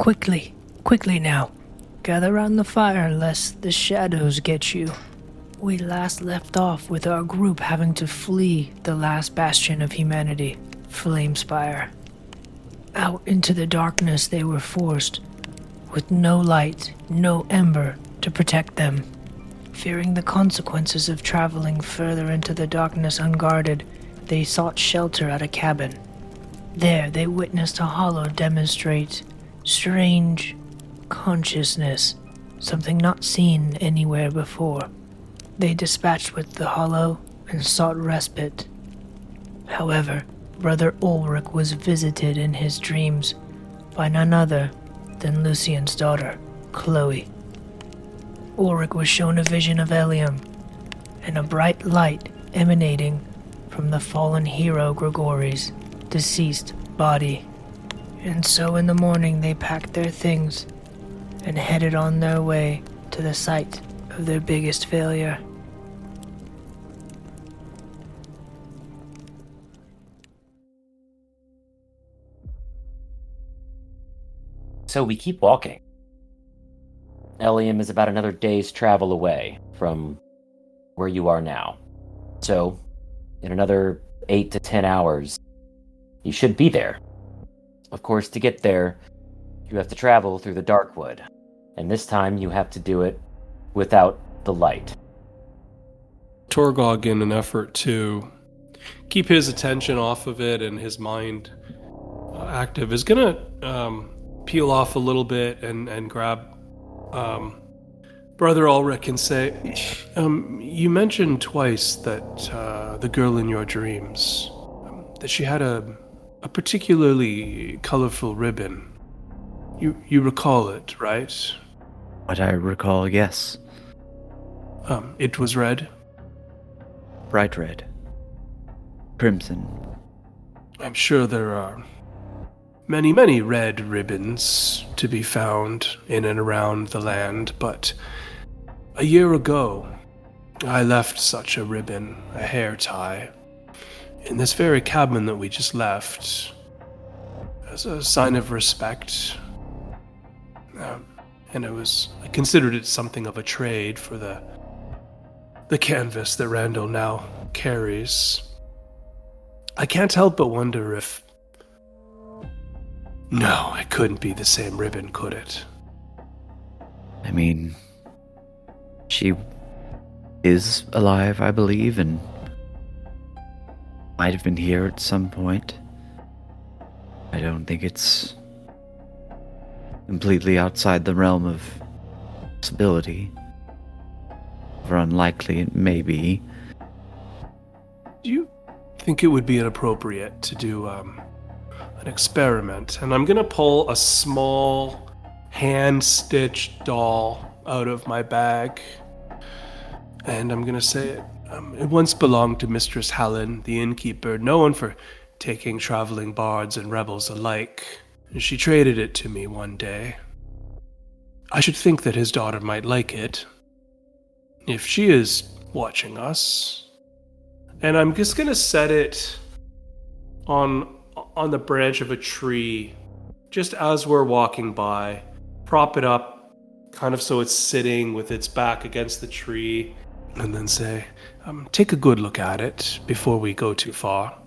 Quickly, quickly now. Gather round the fire lest the shadows get you. We last left off with our group having to flee the last bastion of humanity, Flamespire. Out into the darkness they were forced, with no light, no ember to protect them. Fearing the consequences of traveling further into the darkness unguarded, they sought shelter at a cabin. There they witnessed a hollow demonstrate strange consciousness, something not seen anywhere before. They dispatched with the hollow and sought respite. However, Brother Ulrich was visited in his dreams by none other than Lucian's daughter, Chloe. Ulrich was shown a vision of Eleum and a bright light emanating from the fallen hero Grigori's deceased body. And so in the morning they packed their things and headed on their way to the site of their biggest failure. So we keep walking. Eleum is about another day's travel away from where you are now. So, in another 8 to 10 hours, you should be there. Of course, to get there, you have to travel through the Darkwood. And this time you have to do it without the light. Torgog, in an effort to keep his attention off of it and his mind active, is going to peel off a little bit and grab Brother Ulrich and say, you mentioned twice that the girl in your dreams, that she had a particularly colorful ribbon. You recall it, right? What I recall, yes. It was red? Bright red. Crimson. I'm sure there are many, many red ribbons to be found in and around the land, but a year ago, I left such a ribbon, a hair tie, in this very cabin that we just left, as a sign of respect. And I considered it something of a trade for the canvas that Randall now carries. I can't help but wonder if... No, it couldn't be the same ribbon, could it? I mean, she is alive, I believe, and might have been here at some point. I don't think it's completely outside the realm of possibility. Or unlikely it may be. Do you think it would be inappropriate to do an experiment? And I'm going to pull a small hand-stitched doll out of my bag. And I'm going to say it once belonged to Mistress Helen, the innkeeper, known for taking traveling bards and rebels alike. And she traded it to me one day. I should think that his daughter might like it, if she is watching us. And I'm just going to set it on the branch of a tree, just as we're walking by, prop it up, kind of so it's sitting with its back against the tree, and then say, take a good look at it before we go too far,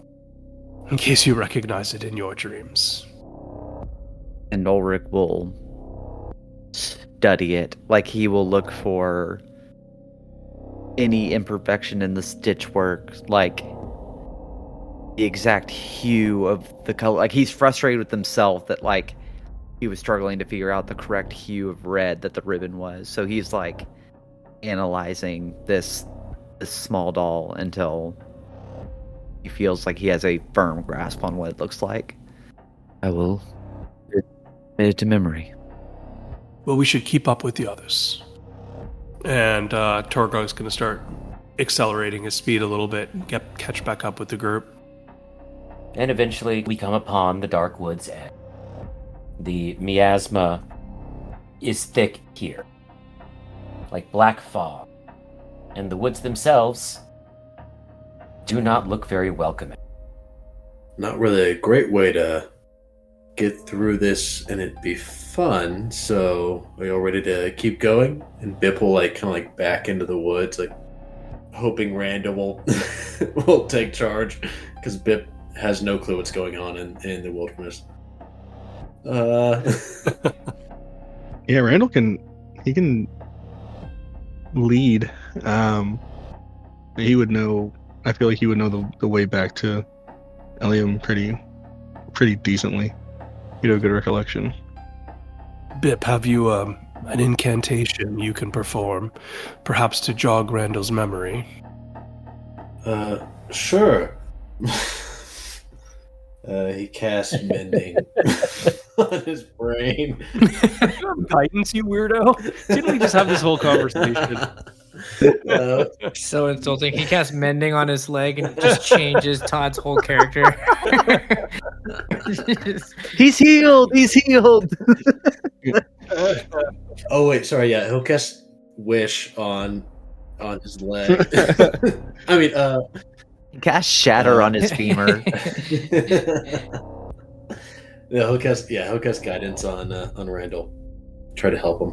in case you recognize it in your dreams. And Ulrich will study it, like he will look for any imperfection in the stitch work, like the exact hue of the color. Like, he's frustrated with himself that, like, he was struggling to figure out the correct hue of red that the ribbon was. So he's, like, analyzing this small doll until he feels like he has a firm grasp on what it looks like. I will commit it to memory. Well, we should keep up with the others. And Torgog's going to start accelerating his speed a little bit, catch back up with the group. And eventually we come upon the dark wood's edge. The miasma is thick here, like black fog, and the woods themselves do not look very welcoming. Not really a great way to get through this and it'd be fun. So are you all ready to keep going? And Bip will back into the woods, hoping Randall will will take charge, because Bip has no clue what's going on in the wilderness. Yeah, Randall can lead. He would know. I feel like he would know the way back to Eleum pretty decently. He'd have a good recollection. Bip, have you an incantation you can perform, perhaps to jog Randall's memory? Sure. He casts mending on his brain. Guidance, you weirdo. Didn't we just have this whole conversation? So insulting. He casts mending on his leg and it just changes Todd's whole character. He's healed. He's healed. Oh wait, sorry. Yeah, he'll cast wish on his leg. I mean, Cast shatter on his femur. he'll cast guidance on Randall. Try to help him.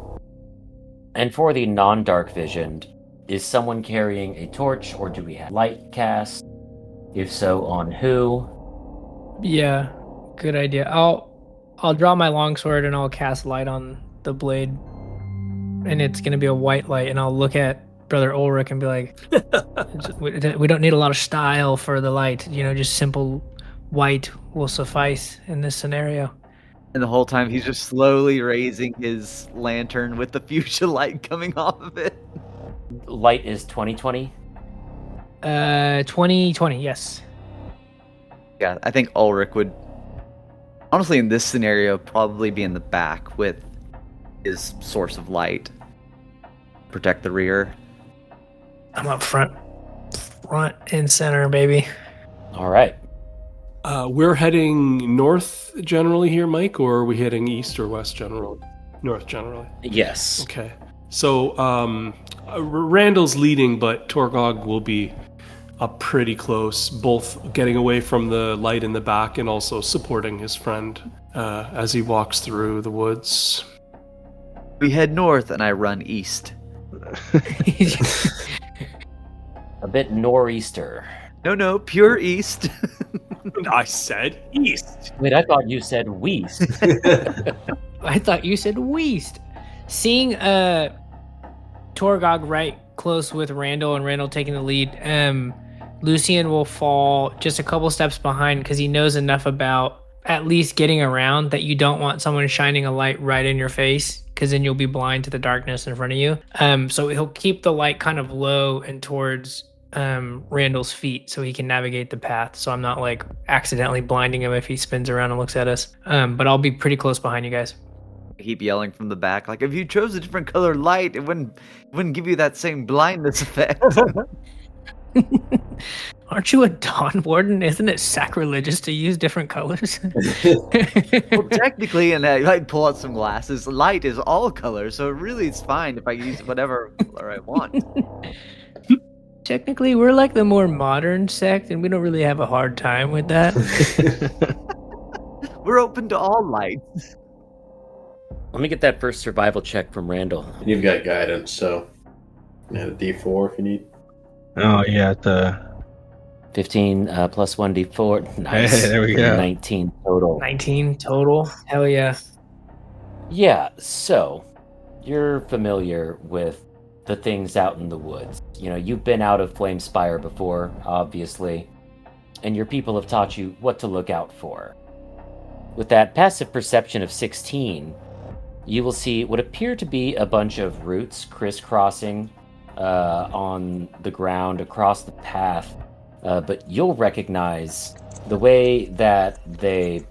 And for the non-dark visioned, is someone carrying a torch, or do we have light cast? If so, on who? Yeah, good idea. I'll draw my longsword and I'll cast light on the blade, and it's gonna be a white light. And I'll look at Brother Ulrich and be like, "We don't need a lot of style for the light. Just simple white will suffice in this scenario." And the whole time he's just slowly raising his lantern with the fuchsia light coming off of it. Light is 2020. 2020, yes. Yeah, I think Ulrich would, honestly, in this scenario, probably be in the back with his source of light. Protect the rear. I'm up front and center, baby. All right. We're heading north generally here, Mike, or are we heading east or west generally? North generally. Yes. Okay. So Randall's leading, but Torgog will be up pretty close, both getting away from the light in the back and also supporting his friend as he walks through the woods. We head north and I run east. A bit nor'easter. No, pure east. I said east. Wait, I thought you said west. I thought you said west. Seeing Torgog right close with Randall and Randall taking the lead, Lucian will fall just a couple steps behind because he knows enough about at least getting around that you don't want someone shining a light right in your face, because then you'll be blind to the darkness in front of you. So he'll keep the light kind of low and towards Randall's feet so he can navigate the path, so I'm not accidentally blinding him if he spins around and looks at us. But I'll be pretty close behind you guys. I keep yelling from the back, if you chose a different color light, it wouldn't give you that same blindness effect. Aren't you a Dawn Warden? Isn't it sacrilegious to use different colors? Well, technically, and I'd pull out some glasses, light is all colors, so really it's fine if I use whatever color I want. Technically, we're like the more modern sect, and we don't really have a hard time with that. We're open to all lights. Let me get that first survival check from Randall. And you've got guidance, so add a D4 if you need. Oh yeah, the 15 plus 1d4. Nice. Hey, there we go. 19 total. 19 total. Hell yeah. Yeah, so you're familiar with the things out in the woods. You've been out of Flamespire before, obviously, and your people have taught you what to look out for. With that passive perception of 16, you will see what appear to be a bunch of roots crisscrossing on the ground across the path, but you'll recognize the way that they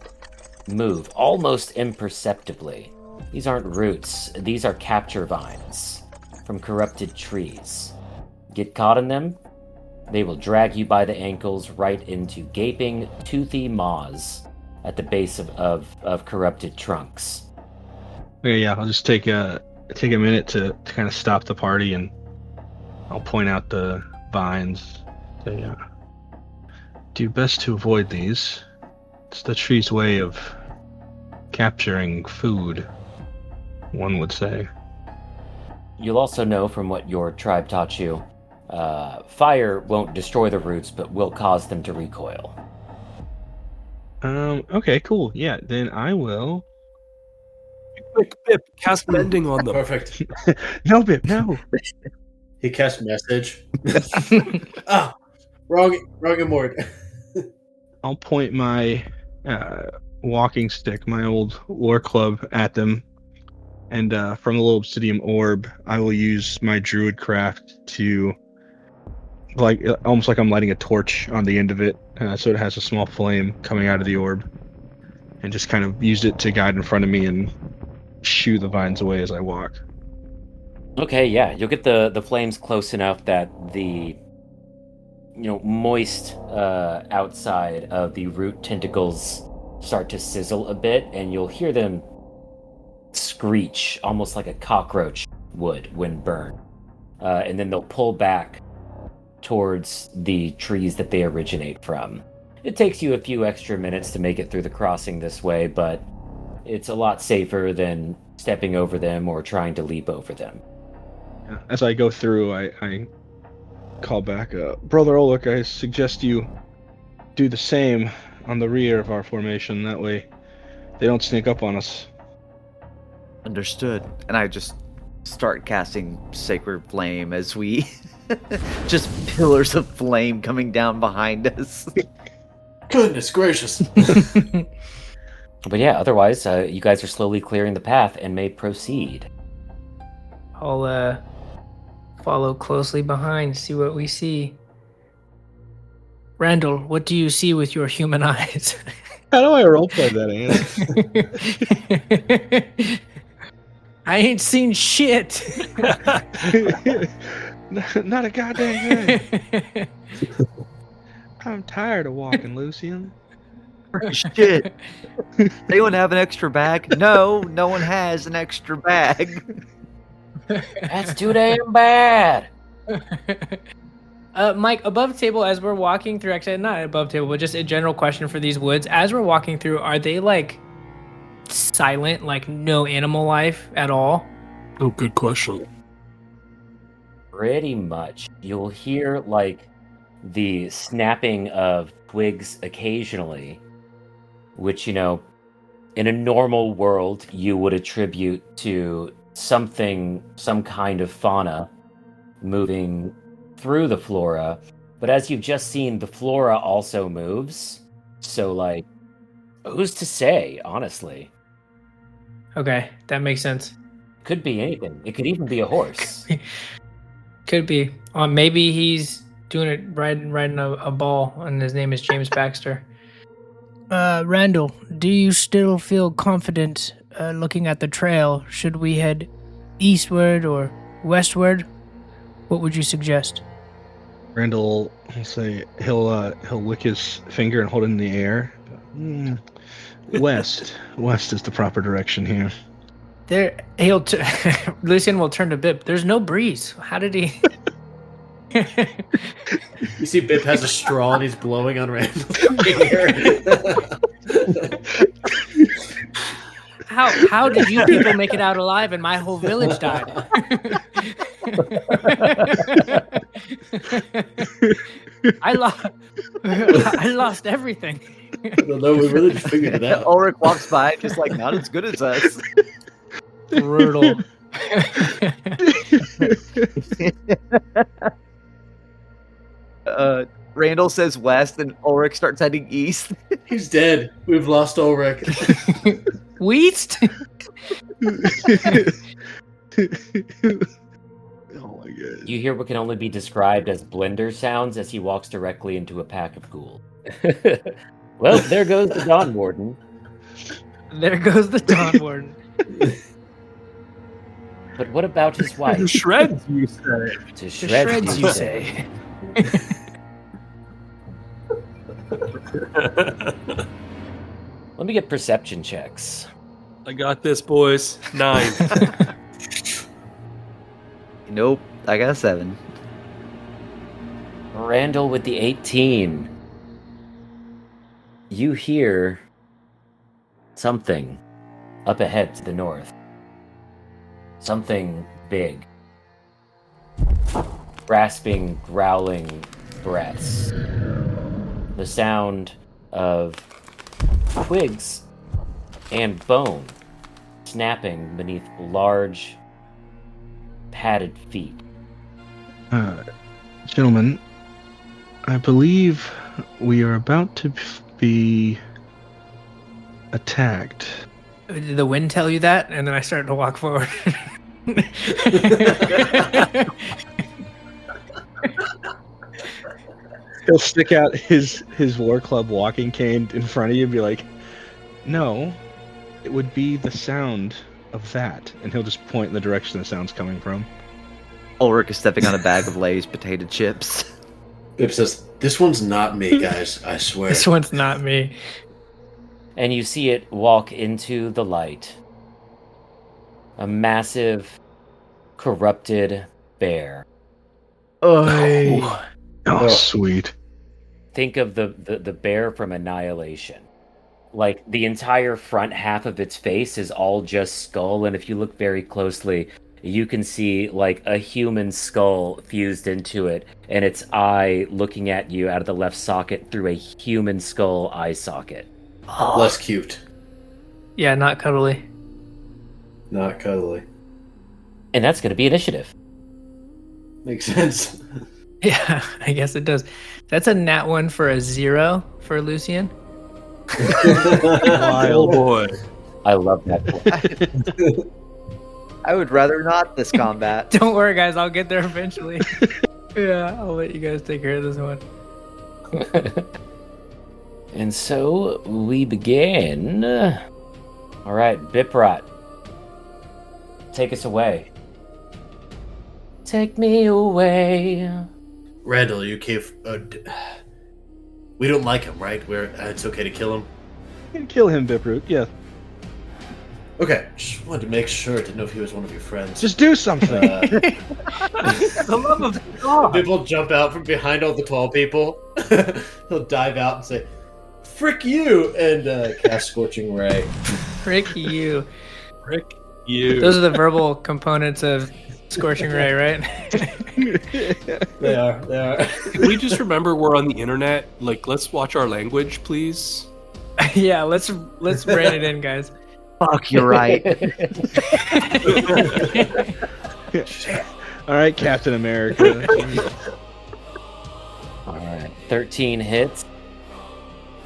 move almost imperceptibly. These aren't roots, these are capture vines from corrupted trees. Get caught in them, they will drag you by the ankles right into gaping, toothy maws at the base of corrupted trunks. Okay, yeah, I'll just take a minute to kind of stop the party, and I'll point out the vines. Say, do best to avoid these. It's the tree's way of capturing food, one would say. You'll also know from what your tribe taught you, fire won't destroy the roots, but will cause them to recoil. Okay, cool. Yeah, then I will. Quick, Bip, cast bending on them. Perfect. No, Bip, no. He cast message. Ah, wrong Immord. I'll point my walking stick, my old war club, at them, and from the little obsidian orb, I will use my druid craft to, like, almost like I'm lighting a torch on the end of it, so it has a small flame coming out of the orb, and just kind of use it to guide in front of me and shoo the vines away as I walk. Okay, yeah, you'll get the flames close enough that the moist outside of the root tentacles start to sizzle a bit, and you'll hear them screech almost like a cockroach would when burned. And then they'll pull back towards the trees that they originate from. It takes you a few extra minutes to make it through the crossing this way, but it's a lot safer than stepping over them or trying to leap over them. As I go through, I call back, Brother Oleg, I suggest you do the same on the rear of our formation. That way they don't sneak up on us. Understood. And I just start casting Sacred Flame as we... just pillars of flame coming down behind us. Goodness gracious. But yeah, otherwise, you guys are slowly clearing the path and may proceed. I'll follow closely behind, see what we see. Randall, what do you see with your human eyes? How do I roleplay that, Anna? I ain't seen shit. Not a goddamn thing. I'm tired of walking, Lucian. Shit. Anyone have an extra bag? No, no one has an extra bag. That's too damn bad. Mike, above table, as we're walking through, actually not above table, but just a general question for these woods. As we're walking through, are they like silent, like no animal life at all? Oh, good question. Pretty much. You'll hear like the snapping of twigs occasionally, which, in a normal world, you would attribute to some kind of fauna moving through the flora. But as you've just seen, the flora also moves. So, like, who's to say, honestly? Okay, that makes sense. Could be anything. It could even be a horse. Could be. Maybe he's doing it riding a ball, and his name is James Baxter. Randall, do you still feel confident looking at the trail? Should we head eastward or westward? What would you suggest? Randall will say he'll lick his finger and hold it in the air. West is the proper direction here. Lucian will turn to Bip. There's no breeze. How did he? You see Bip has a straw and he's blowing on Randall. How did you people make it out alive and my whole village died? I lost everything. No, we really just figured it out. Ulrich walks by, just like, not as good as us. Brutal. Randall says west, and Ulrich starts heading east. He's dead. We've lost Ulrich. Weast? Oh my god. You hear what can only be described as blender sounds as he walks directly into a pack of ghouls. Well, there goes the Dawn Warden. There goes the Dawn Warden. But what about his wife? To shreds, you say. To To shreds, shreds, you say. Let me get perception checks. I got this, boys. 9. Nope, I got a 7. Randall with the 18. You hear something Up ahead to the north, something big. Grasping, growling breaths. The sound of twigs and bone snapping beneath large, padded feet. Gentlemen, I believe we are about to be attacked. Did the wind tell you that? And then I started to walk forward. He'll stick out his war club walking cane in front of you and be like, "No, it would be the sound of that." And he'll just point in the direction the sound's coming from. Ulrich is stepping on a bag of Lay's potato chips. Bip says, "This one's not me, guys. I swear." This one's not me. And you see it walk into the light. A massive, corrupted bear. Oh, Oh, sweet. Think of the bear from Annihilation. Like, the entire front half of its face is all just skull, and if you look very closely, you can see, like, a human skull fused into it, and its eye looking at you out of the left socket through a human skull eye socket. Less cute. yeah, not cuddly. Not cuddly. And that's going to be initiative. Makes sense. Yeah, I guess it does. That's a nat 1 for a 0 for Lucian. Oh boy. I love that. I would rather not this combat. Don't worry, guys. I'll get there eventually. Yeah, I'll let you guys take care of this one. And so we begin. All right, Biprot, take us away. Take me away. Randall, you cave. We don't like him, right? It's okay to kill him. You can kill him, Biproot. Yeah. Okay, just wanted to make sure. Didn't know if he was one of your friends. Just do something. For the love of God. People jump out from behind all the tall people. He'll dive out and say, "Frick you!" and cast Scorching Ray. Frick you. Frick you. Those are the verbal components of Scorching Ray, right? They are. Can we just remember we're on the internet? Like, let's watch our language, please. Yeah, let's rein it in, guys. Fuck, you're right. All right, Captain America. All right, 13 hits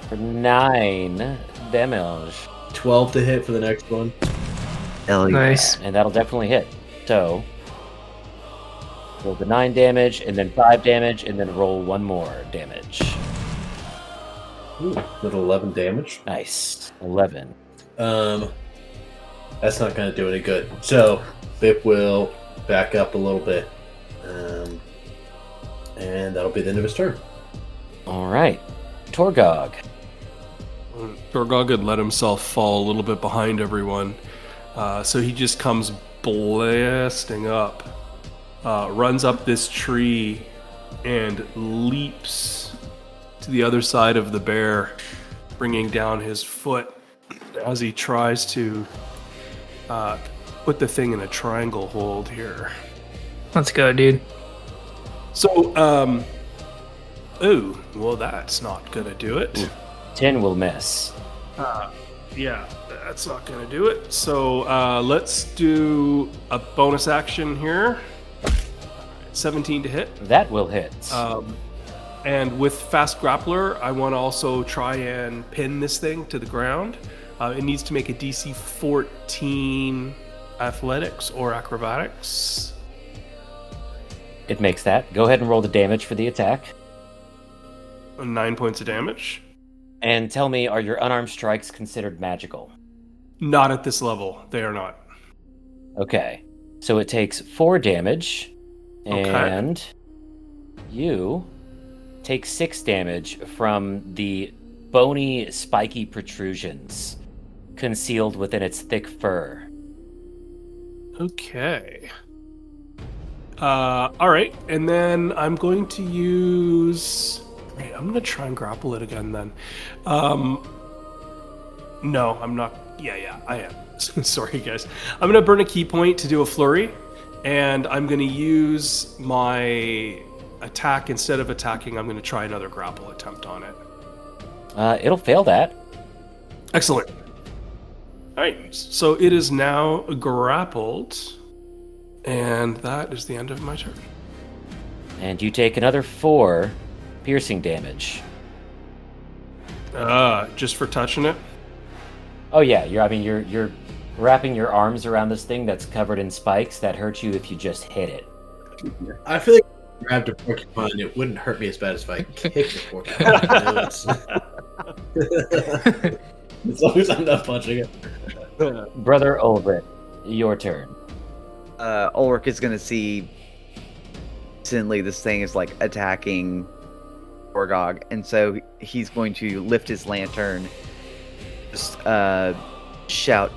for 9 damage. 12 to hit for the next one. Hell yeah. Nice. And that'll definitely hit. So, roll the 9 damage, and then 5 damage, and then roll 1 more damage. Ooh, little 11 damage. Nice. 11. That's not going to do any good. So, Bip will back up a little bit. And that'll be the end of his turn. All right. Torgog. Torgog had let himself fall a little bit behind everyone. So he just comes blasting up, runs up this tree, and leaps to the other side of the bear, bringing down his foot as he tries to put the thing in a triangle hold here. Let's go, dude. So, oh, well, that's not gonna do it. 10 will miss. Yeah, that's not gonna do it. So, let's do a bonus action here. 17 to hit. That will hit. And with Fast Grappler, I want to also try and pin this thing to the ground. It needs to make a DC 14 athletics or acrobatics. It makes that. Go ahead and roll the damage for the attack. 9 points of damage. And tell me, are your unarmed strikes considered magical? Not at this level. They are not. Okay. So it takes 4 damage. Okay. And you take 6 damage from the bony, spiky protrusions concealed within its thick fur. Okay. All right. And then I'm going to use... Wait, I'm going to try and grapple it again then. No, I'm not... Yeah, I am. Sorry, guys. I'm gonna burn a key point to do a flurry, and I'm gonna use my attack. Instead of attacking, I'm gonna try another grapple attempt on it. It'll fail that. Excellent. All right, so it is now grappled, and that is the end of my turn. And you take another 4 piercing damage. Just for touching it? Oh yeah, you're wrapping your arms around this thing that's covered in spikes that hurt you if you just hit it. I feel like if I grabbed a porcupine, it wouldn't hurt me as bad as if I kicked a porcupine. As long as I'm not punching it. Brother Ulrich, your turn. Ulrich is gonna see instantly this thing is like attacking Orgog, and so he's going to lift his lantern, just shout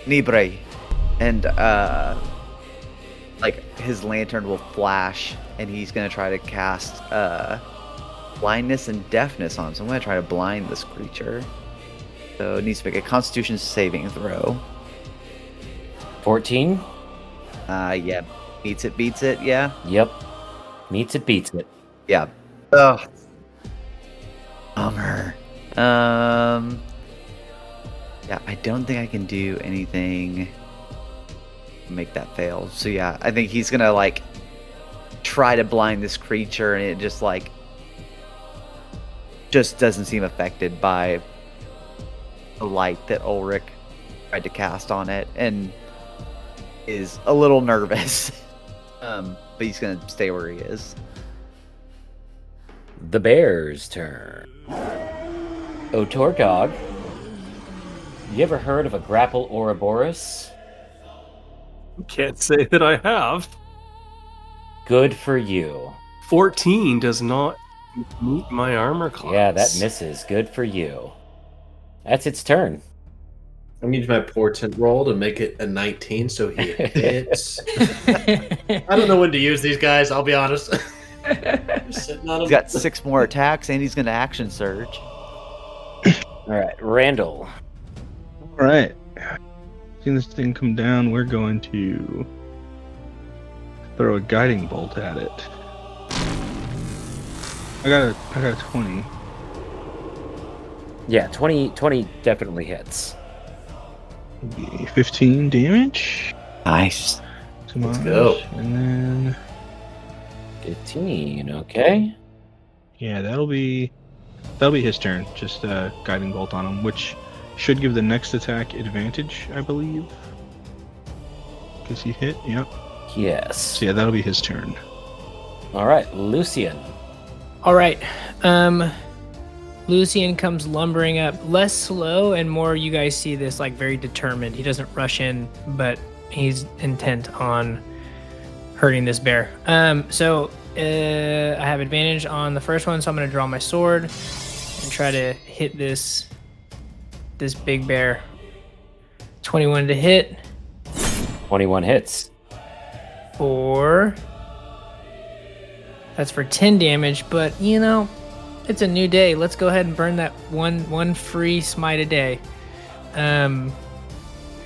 Nibre, and like his lantern will flash, and he's gonna try to cast blindness and deafness on him. So I'm gonna try to blind this creature. So it needs to make a Constitution saving throw. 14? Yeah, beats it, yeah. Yep. Meets it, beats it. Yeah. Ugh. Bummer. Yeah, I don't think I can do anything to make that fail. So yeah, I think he's gonna like try to blind this creature, and it just doesn't seem affected by the light that Ulrich tried to cast on it, and is a little nervous. But he's gonna stay where he is. The bear's turn. Otorgog, you ever heard of a grapple Ouroboros? Can't say that I have. Good for you. 14 does not meet my armor class. Yeah, that misses. Good for you. That's its turn. I'm going to use my portent roll to make it a 19, so he hits. I don't know when to use these guys, I'll be honest. Just sitting on He's them. got 6 more attacks, and he's gonna action surge. Alright, Randall. Alright. Seeing this thing come down, we're going to throw a guiding bolt at it. I got a 20. Yeah, 20 definitely hits. 15 damage. Nice. Let's go. And then 15, okay. yeah, that'll be his turn. Just guiding bolt on him, which should give the next attack advantage, I believe. Because he hit, yep. Yes. So yeah, that'll be his turn. Alright, Lucian. All right. Lucian comes lumbering up, less slow and more, you guys see this, like, very determined. He doesn't rush in, but he's intent on hurting this bear. So I have advantage on the first one, so I'm going to draw my sword and try to hit this big bear. 21 to hit. 21 hits. That's for 10 damage, but you know, it's a new day. Let's go ahead and burn that one free smite a day.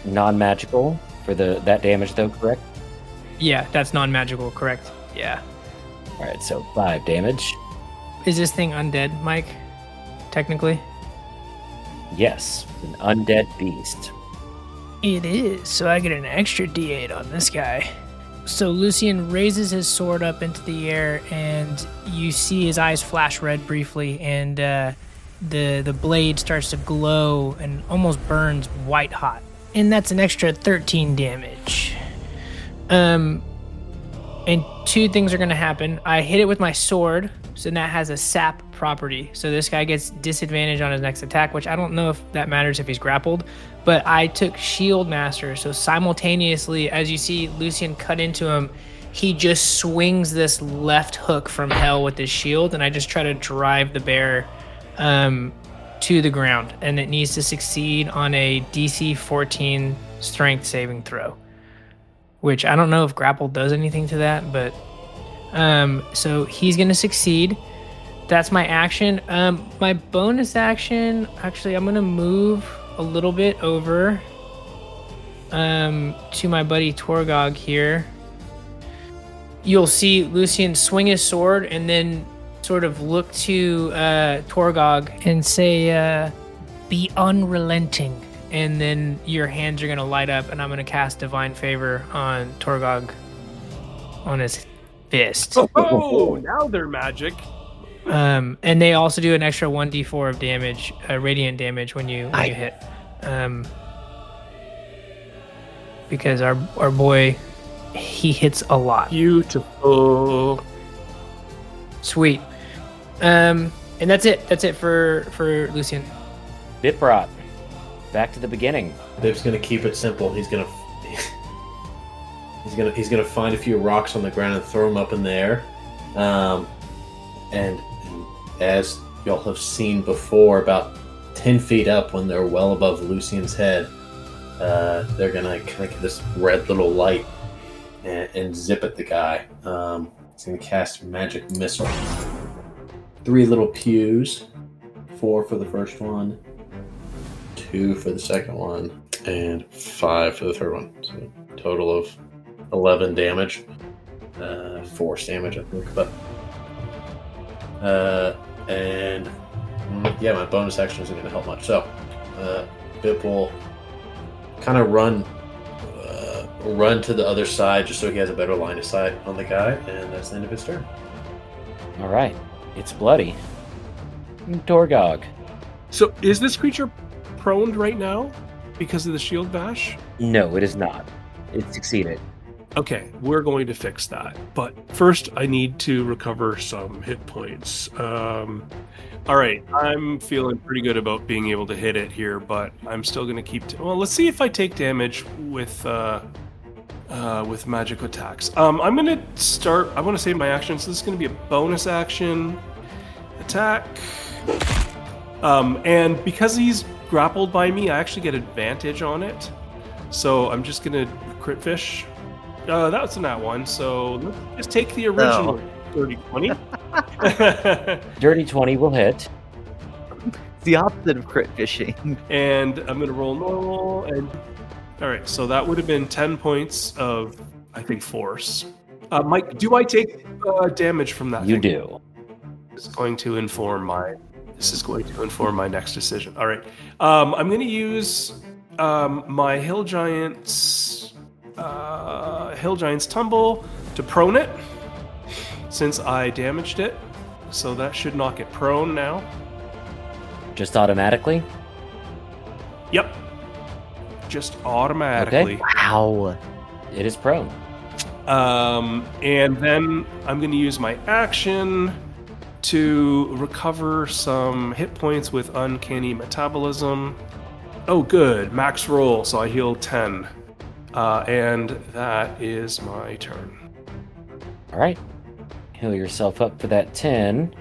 Non-magical for that damage though, correct? Yeah, that's non-magical, correct? Yeah. Alright, so 5 damage. Is this thing undead, Mike? Technically? Yes, an undead beast. It is, so I get an extra d8 on this guy. So Lucian raises his sword up into the air, and you see his eyes flash red briefly, and the blade starts to glow and almost burns white hot. And that's an extra 13 damage. And 2 things are going to happen. I hit it with my sword, so that has a sap property. So this guy gets disadvantage on his next attack, which I don't know if that matters if he's grappled. But I took Shield Master, so simultaneously, as you see Lucian cut into him, he just swings this left hook from hell with his shield, and I just try to drive the bear to the ground. And it needs to succeed on a DC 14 strength saving throw, which I don't know if grapple does anything to that, but so he's going to succeed. That's my action. My bonus action, actually, I'm going to move a little bit over to my buddy Torgog here, you'll see Lucian swing his sword and then sort of look to Torgog and say, be unrelenting. And then your hands are going to light up, and I'm going to cast Divine Favor on Torgog on his fist. Oh, now they're magic. And they also do an extra 1d4 of damage, radiant damage when you hit. Because our boy, he hits a lot. Beautiful. Sweet. And that's it. That's it for Lucian. Biprot, back to the beginning. Bib's gonna keep it simple. He's gonna find a few rocks on the ground and throw them up in the air. And as y'all have seen before, about 10 feet up, when they're well above Lucian's head, they're gonna kind of get this red little light and zip at the guy. He's gonna cast Magic Missile. 3 little pews, 4 for the first one, 2 for the second one, and 5 for the third one. So total of 11 damage. Force damage, I think. But and yeah, my bonus action isn't going to help much. So Bip will kind of run to the other side just so he has a better line of sight on the guy, and that's the end of his turn. All right, it's bloody. Torgog. So is this creature prone right now because of the shield bash? No, it is not. It succeeded. Okay, we're going to fix that. But first, I need to recover some hit points. All right, I'm feeling pretty good about being able to hit it here, but I'm still going to keep... well, let's see if I take damage with magic attacks. I'm going to start... I want to save my action, so this is going to be a bonus action attack. And because he's grappled by me, I actually get advantage on it. So I'm just going to crit fish. That's not one, so let's just take the original Dirty 20. Dirty 20 will hit. It's the opposite of crit fishing. And I'm going to roll normal. And all right, so that would have been 10 points of, I think, force. Mike, do I take damage from that? You do. This is going to inform my next decision. All right, I'm going to use my Hill Giant's Tumble to prone it, since I damaged it. So that should knock it prone now. Just automatically? Yep. Just automatically. Okay. Wow. It is prone. And then I'm going to use my action to recover some hit points with Uncanny Metabolism. Oh, good. Max roll, so I heal 10. And that is my turn. All right. Heal yourself up for that 10.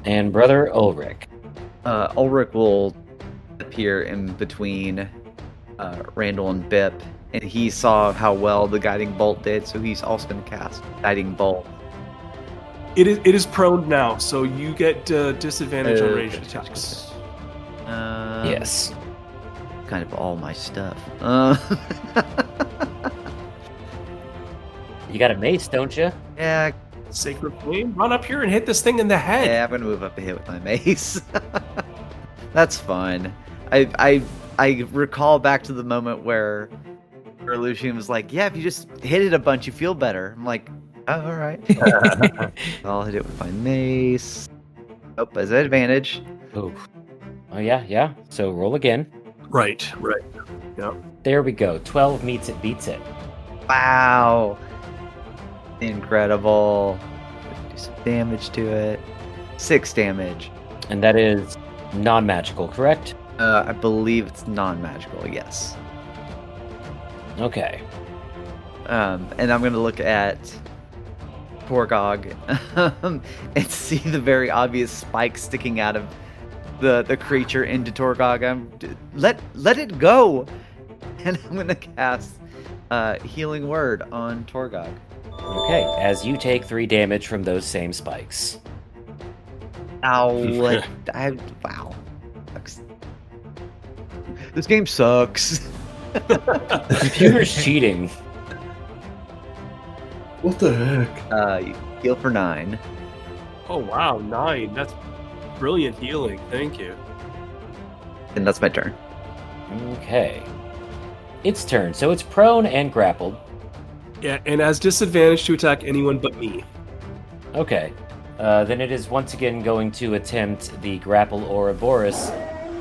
And Brother Ulrich. Ulrich will appear in between Randall and Bip, and he saw how well the Guiding Bolt did, so he's also going to cast Guiding Bolt. It is prone now, so you get disadvantage on ranged attacks. Yes. Kind of all my stuff. You got a mace, don't you? Yeah, Sacred Flame, run up here and hit this thing in the head. I'm going to move up a hit with my mace. That's fun. I recall back to the moment where Lucian was like, yeah, if you just hit it a bunch, you feel better. I'm like, oh, all right. I'll hit it with my mace. Oh, as an advantage. Oh, yeah. So roll again. Right. Yeah. There we go. 12 meets it, beats it. Wow. Incredible. Do some damage to it. 6 damage. And that is non-magical, correct? I believe it's non-magical, yes. Okay. And I'm going to look at Torgog and see the very obvious spike sticking out of the creature into Torgog. Let it go! And I'm going to cast Healing Word on Torgog. Okay, as you take 3 damage from those same spikes. Ow. Wow. Sucks. This game sucks. Computer's cheating. What the heck? You heal for 9. Oh wow, 9. That's brilliant healing. Thank you. And that's my turn. Okay. Its turn. So it's prone and grappled. Yeah, and has disadvantage to attack anyone but me. Okay. Then it is once again going to attempt the grapple Ouroboros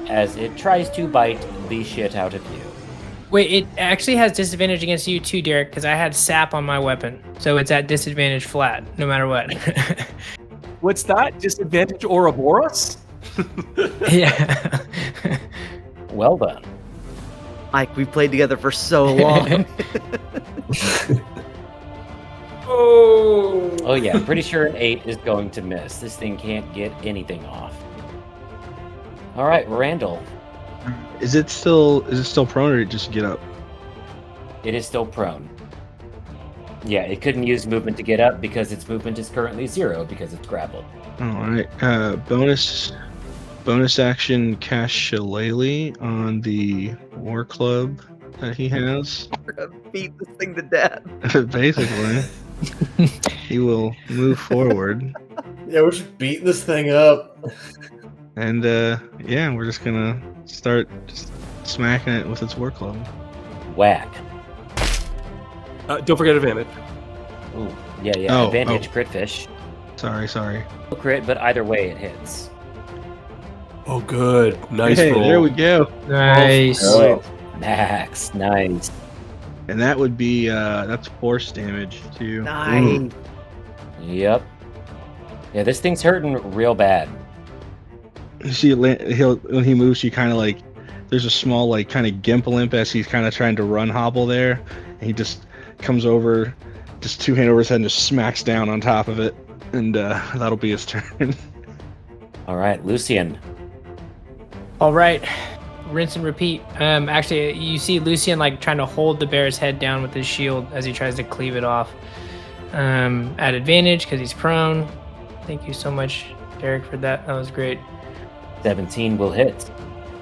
as it tries to bite the shit out of you. Wait, it actually has disadvantage against you too, Derek, because I had sap on my weapon. So it's at disadvantage flat, no matter what. What's that? Disadvantage Ouroboros? Yeah. Well done. Mike, we played together for so long. Oh. Oh yeah, I'm pretty sure an 8 is going to miss. This thing can't get anything off. All right, Randall. Is it still prone or did it just get up? It is still prone. Yeah, it couldn't use movement to get up because its movement is currently 0 because it's grappled. All right. Bonus action cast Shillelagh on the war club that he has. We're gonna beat this thing to death. Basically, he will move forward, Yeah, we're just beating this thing up. and yeah, we're just gonna start just smacking it with its war club. Whack. Don't forget advantage. Ooh, yeah. Oh, Advantage, oh. crit fish. Sorry. No crit, but either way it hits. Oh, good. Nice Hey, roll. there we go. Nice. Oh, Max, nice. And that would be that's force damage too. 9. Yep. Yeah, this thing's hurting real bad. You see, when he moves, you kind of like there's a small like kind of gimp limp as he's kind of trying to run hobble there, and he just comes over, just 2 hand over his head and just smacks down on top of it, and that'll be his turn. All right, Lucian. All right. Rinse and repeat. Actually, you see Lucian like trying to hold the bear's head down with his shield as he tries to cleave it off. At advantage because he's prone. Thank you so much, Derek, for that. That was great. 17 will hit.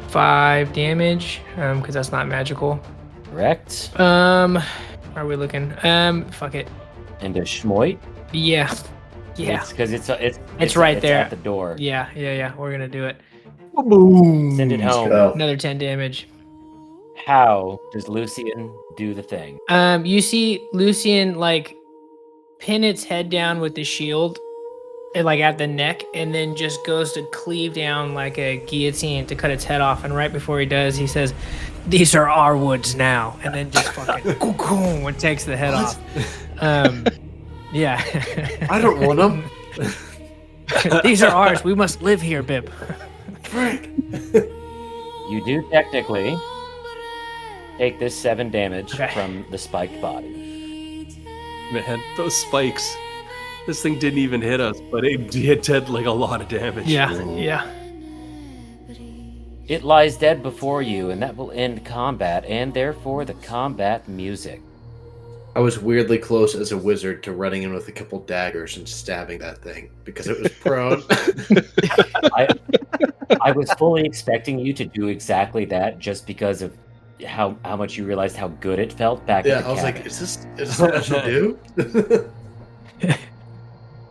5 damage, because that's not magical. Correct. Are we looking? Fuck it. And a schmoit. Yeah. Yeah. Because it's right there. at the door. Yeah. We're gonna do it. Boom. Send it home. go. Another 10 damage. How does Lucian do the thing? You see Lucian like pin its head down with the shield, and, like at the neck, and then just goes to cleave down like a guillotine to cut its head off. And right before he does, he says, "These are our woods now," and then just fucking cool and takes the head off. Yeah. I don't want them. These are ours. We must live here, Bip. Frick. You do technically take this 7 damage Okay. from the spiked body. Man, those spikes. This thing didn't even hit us, but it did like a lot of damage. Yeah. It lies dead before you, and that will end combat, and therefore the combat music. I was weirdly close as a wizard to running in with a couple daggers and stabbing that thing because it was prone. I was fully expecting you to do exactly that just because of how much you realized how good it felt back Yeah, at the I was cabin. like, is this what I should do?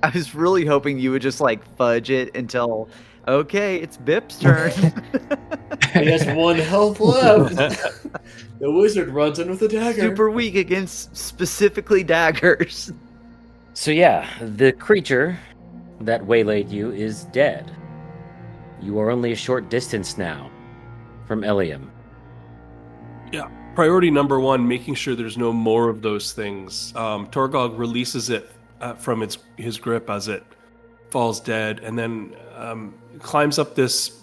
I was really hoping you would just like fudge it until, okay, it's Bip's turn. He has 1 health left. The wizard runs in with a dagger. Super weak against specifically daggers. So yeah, the creature that waylaid you is dead. You are only a short distance now from Eleum. Priority number 1, making sure there's no more of those things. Torgog releases it from his grip as it falls dead, and then climbs up this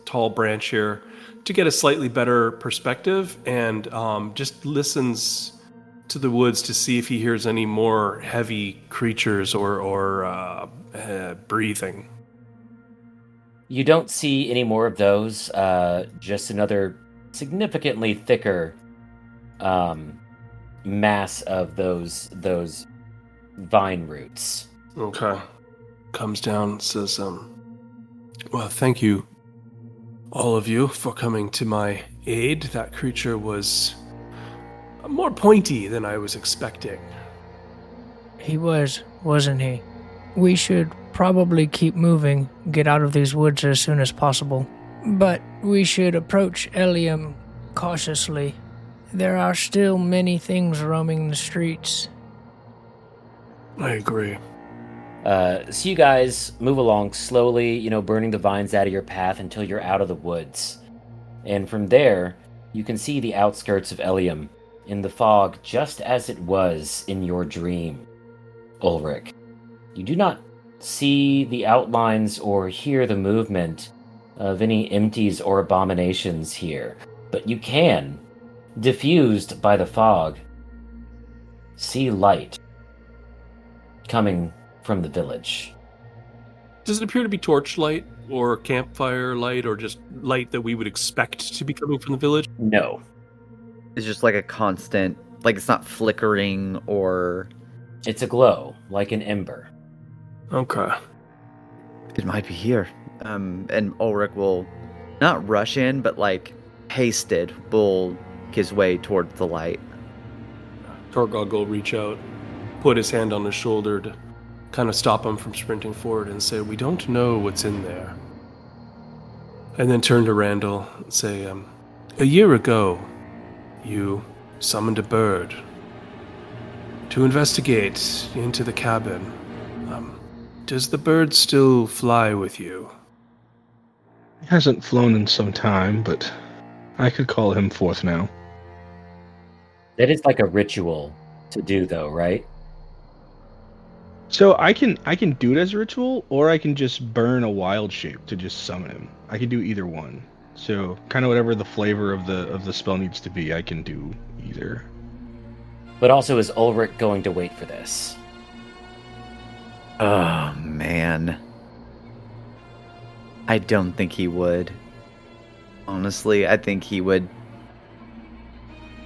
tall branch here to get a slightly better perspective, and just listens to the woods to see if he hears any more heavy creatures or breathing. You don't see any more of those, just another significantly thicker mass of those vine roots. Okay. Comes down, says, well, thank you, all of you, for coming to my aid. That creature was more pointy than I was expecting. He was, wasn't he? We should probably keep moving, get out of these woods as soon as possible. But we should approach Eleum cautiously. There are still many things roaming the streets. I agree. So you guys move along slowly, burning the vines out of your path until you're out of the woods. And from there, you can see the outskirts of Eleum in the fog just as it was in your dream, Ulrich. You do not see the outlines or hear the movement of any empties or abominations here, but you can, diffused by the fog, see light coming from the village. Does it appear to be torchlight or campfire light or just light that we would expect to be coming from the village? No. It's just like a constant, like it's not flickering or... It's a glow, like an ember. Okay. It might be here. And Ulrich will not rush in, but like hasted will make his way towards the light. Torgog will reach out, put his hand on his shoulder to kind of stop him from sprinting forward and say, "We don't know what's in there." And then turn to Randall and say, "A year ago, you summoned a bird to investigate into the cabin. Does the bird still fly with you?" He hasn't flown in some time, but I could call him forth now. That is like a ritual to do, though, right? So I can do it as a ritual, or I can just burn a wild shape to just summon him. I can do either one. So kind of whatever the flavor of the spell needs to be, I can do either. But also, is Ulrich going to wait for this? Oh, man. I don't think he would. Honestly, I think he would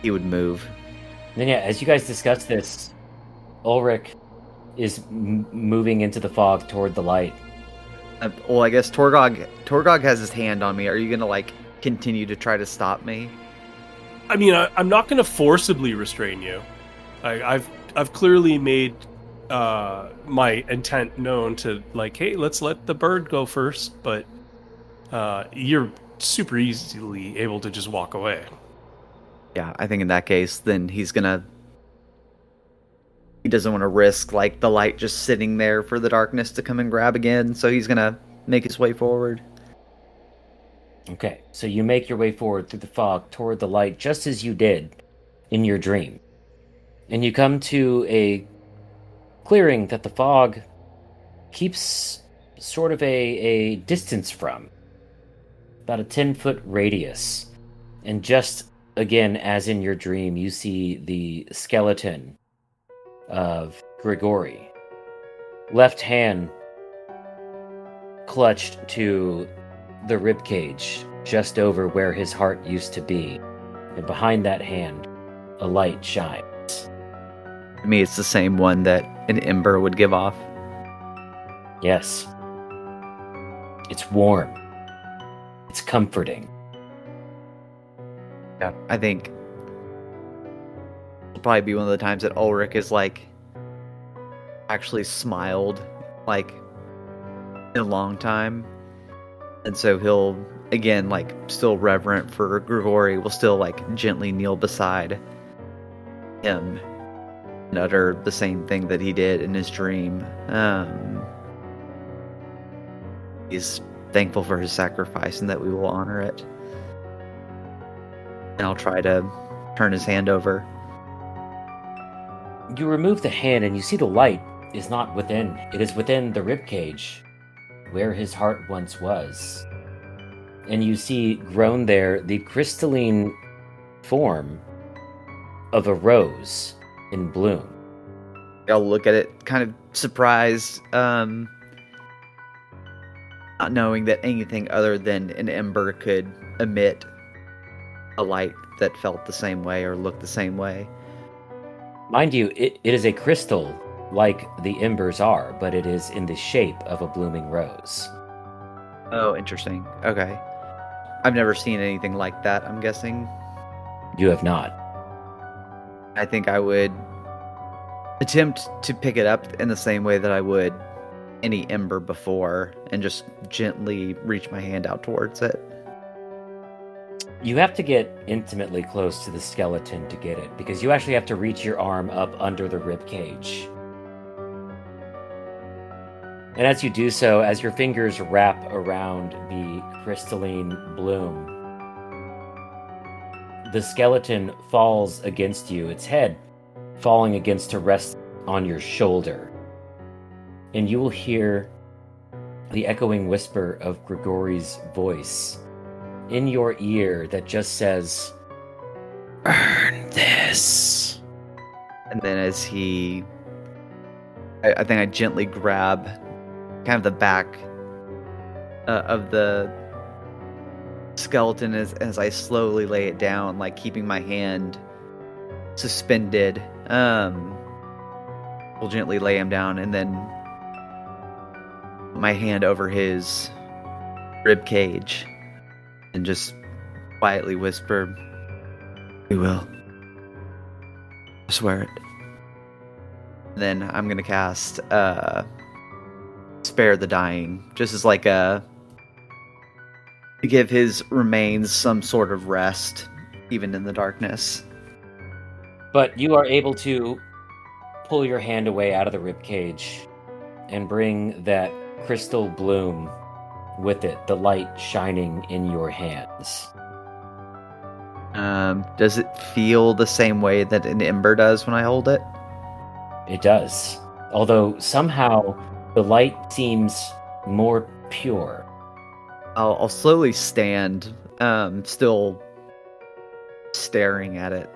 move. And then, yeah, as you guys discuss this, Ulrich is moving into the fog toward the light. Well, I guess Torgog has his hand on me. Are you gonna like continue to try to stop me? I mean, I'm not going to forcibly restrain you. I've clearly made my intent known to, like, hey, let's let the bird go first, but you're super easily able to just walk away. Yeah, I think in that case, then he doesn't want to risk like the light just sitting there for the darkness to come and grab again, so he's gonna make his way forward. Okay, so you make your way forward through the fog toward the light, just as you did in your dream. And you come to a clearing that the fog keeps sort of a distance from. About a 10-foot radius. And just, again, as in your dream, you see the skeleton of Grigori. Left hand clutched to the ribcage, just over where his heart used to be. And behind that hand, a light shines. To me, it's the same one that an ember would give off. Yes. It's warm. It's comforting. Yeah, I think it'll probably be one of the times that Ulrich is like actually smiled like in a long time. And so he'll again like still reverent for Grigori, will still like gently kneel beside him and utter the same thing that he did in his dream. He's thankful for his sacrifice and that we will honor it. And I'll try to turn his hand over. You remove the hand and you see the light is not within. It is within the ribcage, where his heart once was. And you see grown there the crystalline form of a rose in bloom. I'll look at it kind of surprised, not knowing that anything other than an ember could emit a light that felt the same way or looked the same way. Mind you, it is a crystal like the embers are, but it is in the shape of a blooming rose. Oh, interesting. Okay. I've never seen anything like that, I'm guessing. You have not. I think I would attempt to pick it up in the same way that I would any ember before and just gently reach my hand out towards it. You have to get intimately close to the skeleton to get it, because you actually have to reach your arm up under the rib cage. And as you do so, as your fingers wrap around the crystalline bloom, the skeleton falls against you, its head falling against to rest on your shoulder. And you will hear the echoing whisper of Grigori's voice in your ear that just says, "Earn this." And then as I think I gently grab kind of the back of the skeleton as I slowly lay it down, like keeping my hand suspended. We'll gently lay him down and then my hand over his rib cage and just quietly whisper, "We will. I swear it." Then I'm gonna cast Spare the Dying, just as like to give his remains some sort of rest, even in the darkness. But you are able to pull your hand away out of the ribcage and bring that crystal bloom with it, the light shining in your hands. Does it feel the same way that an ember does when I hold it? It does. Although somehow the light seems more pure. I'll slowly stand, still staring at it.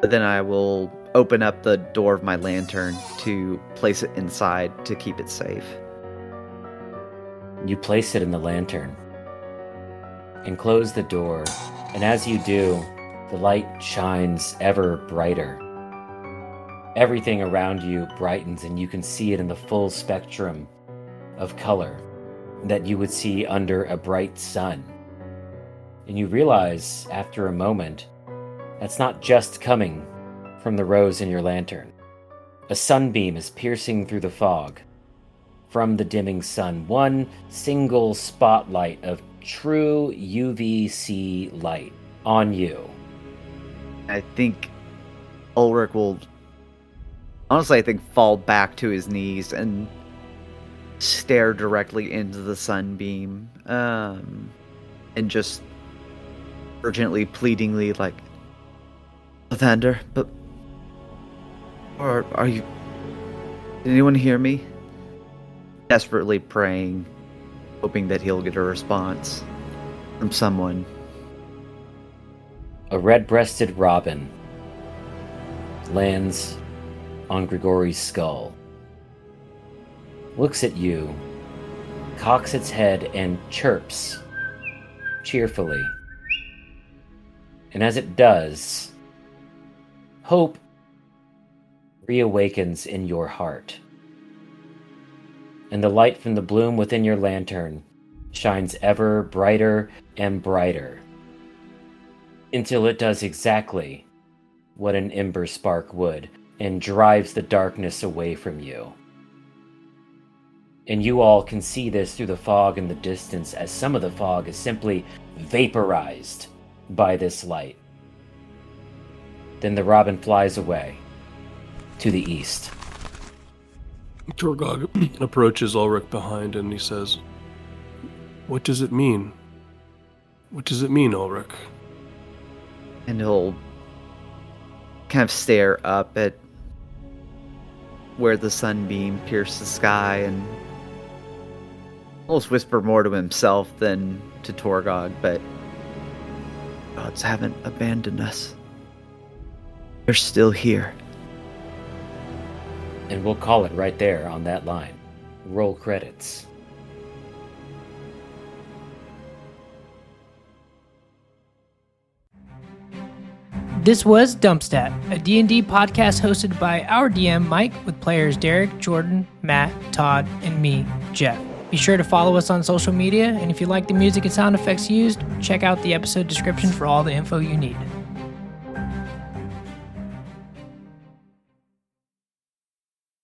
But then I will open up the door of my lantern to place it inside to keep it safe. You place it in the lantern and close the door, and as you do, the light shines ever brighter. Everything around you brightens, and you can see it in the full spectrum of color that you would see under a bright sun. And you realize, after a moment, that's not just coming from the rose in your lantern. A sunbeam is piercing through the fog from the dimming sun, one single spotlight of true UVC light on you. I think Ulrich will, honestly, I think, fall back to his knees and stare directly into the sunbeam, and just urgently, pleadingly, like, "Lathander, but... Or are you... Did anyone hear me?" Desperately praying, hoping that he'll get a response from someone. A red-breasted robin lands on Grigori's skull, looks at you, cocks its head, and chirps cheerfully. And as it does, hope reawakens in your heart. And the light from the bloom within your lantern shines ever brighter and brighter until it does exactly what an ember spark would and drives the darkness away from you. And you all can see this through the fog in the distance, as some of the fog is simply vaporized by this light. Then the robin flies away to the east. Torgog approaches Ulrich behind and he says, "What does it mean? What does it mean, Ulrich?" And he'll kind of stare up at where the sunbeam pierced the sky and almost whisper more to himself than to Torgog, but gods haven't abandoned us. They're still here. And we'll call it right there on that line. Roll credits. This was Dumpstat, a D&D podcast hosted by our DM Mike with players Derek, Jordan, Matt, Todd, and me, Jeff. Be sure to follow us on social media, and if you like the music and sound effects used, check out the episode description for all the info you need.